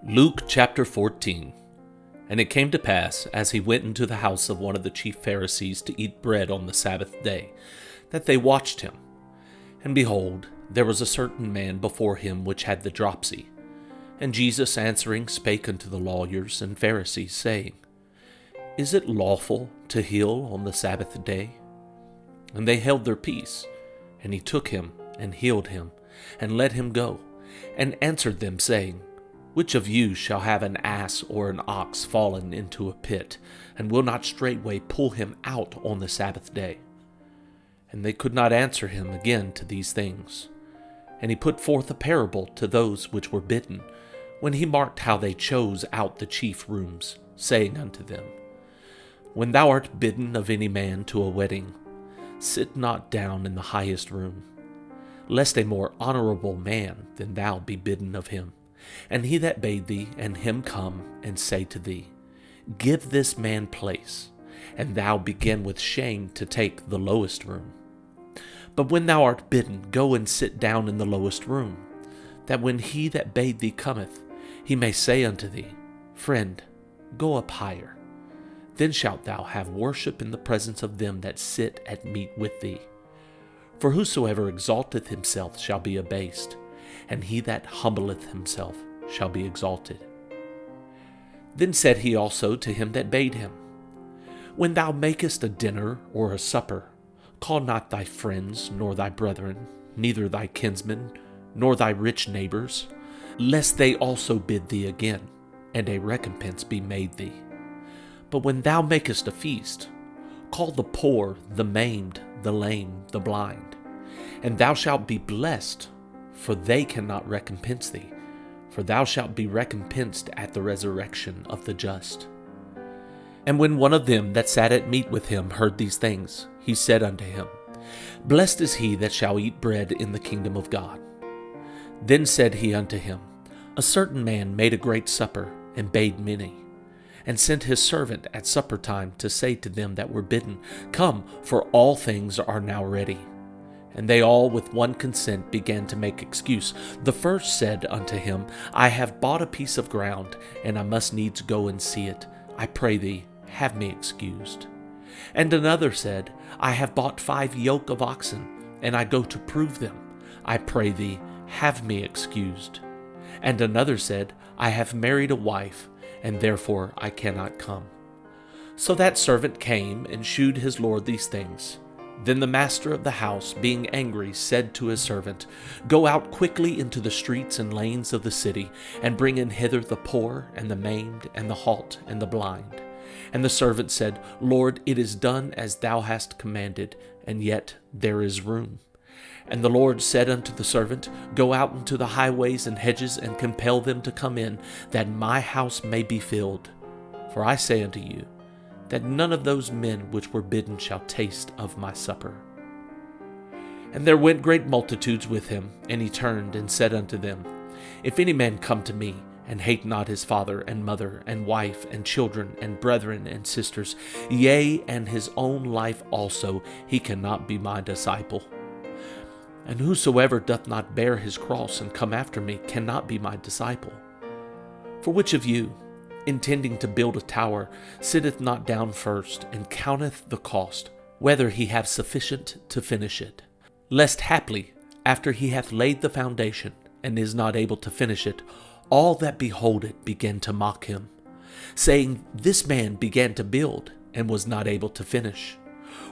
Luke chapter 14. And it came to pass, as he went into the house of one of the chief Pharisees to eat bread on the Sabbath day, that they watched him. And behold, there was a certain man before him which had the dropsy. And Jesus answering spake unto the lawyers and Pharisees, saying, Is it lawful to heal on the Sabbath day? And they held their peace. And he took him, and healed him, and let him go, and answered them, saying, Which of you shall have an ass or an ox fallen into a pit, and will not straightway pull him out on the Sabbath day? And they could not answer him again to these things. And he put forth a parable to those which were bidden, when he marked how they chose out the chief rooms, saying unto them, When thou art bidden of any man to a wedding, sit not down in the highest room, lest a more honorable man than thou be bidden of him. And he that bade thee and him come and say to thee, Give this man place, and thou begin with shame to take the lowest room. But when thou art bidden, go and sit down in the lowest room, that when he that bade thee cometh, he may say unto thee, Friend, go up higher. Then shalt thou have worship in the presence of them that sit at meat with thee. For whosoever exalteth himself shall be abased, and he that humbleth himself shall be exalted. Then said he also to him that bade him, When thou makest a dinner or a supper, call not thy friends, nor thy brethren, neither thy kinsmen, nor thy rich neighbors, lest they also bid thee again, and a recompense be made thee. But when thou makest a feast, call the poor, the maimed, the lame, the blind, and thou shalt be blessed, for they cannot recompense thee, for thou shalt be recompensed at the resurrection of the just. And when one of them that sat at meat with him heard these things, he said unto him, Blessed is he that shall eat bread in the kingdom of God. Then said he unto him, A certain man made a great supper, and bade many, and sent his servant at supper time to say to them that were bidden, Come, for all things are now ready. And they all with one consent began to make excuse. The first said unto him, I have bought a piece of ground, and I must needs go and see it. I pray thee, have me excused. And another said, I have bought 5 yoke of oxen, and I go to prove them. I pray thee, have me excused. And another said, I have married a wife, and therefore I cannot come. So that servant came and shewed his lord these things. Then the master of the house, being angry, said to his servant, Go out quickly into the streets and lanes of the city, and bring in hither the poor, and the maimed, and the halt, and the blind. And the servant said, Lord, it is done as thou hast commanded, and yet there is room. And the Lord said unto the servant, Go out into the highways and hedges, and compel them to come in, that my house may be filled. For I say unto you, that none of those men which were bidden shall taste of my supper. And there went great multitudes with him, and he turned and said unto them, If any man come to me, and hate not his father and mother and wife and children and brethren and sisters, yea, and his own life also, he cannot be my disciple. And whosoever doth not bear his cross and come after me cannot be my disciple. For which of you, intending to build a tower, sitteth not down first, and counteth the cost, whether he have sufficient to finish it? Lest haply, after he hath laid the foundation, and is not able to finish it, all that behold it begin to mock him, saying, This man began to build, and was not able to finish.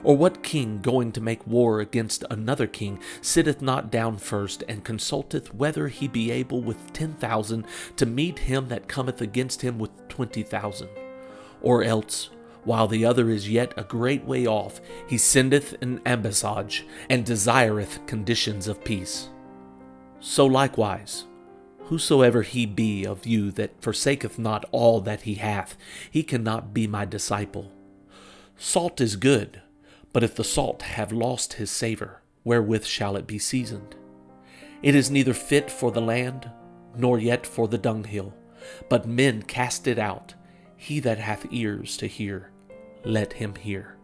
Or what king going to make war against another king sitteth not down first, and consulteth whether he be able with 10,000 to meet him that cometh against him with 20,000? Or else, while the other is yet a great way off, he sendeth an ambassage, and desireth conditions of peace. So likewise, whosoever he be of you that forsaketh not all that he hath, he cannot be my disciple. Salt is good, but if the salt have lost his savor, wherewith shall it be seasoned? It is neither fit for the land, nor yet for the dunghill, but men cast it out. He that hath ears to hear, let him hear.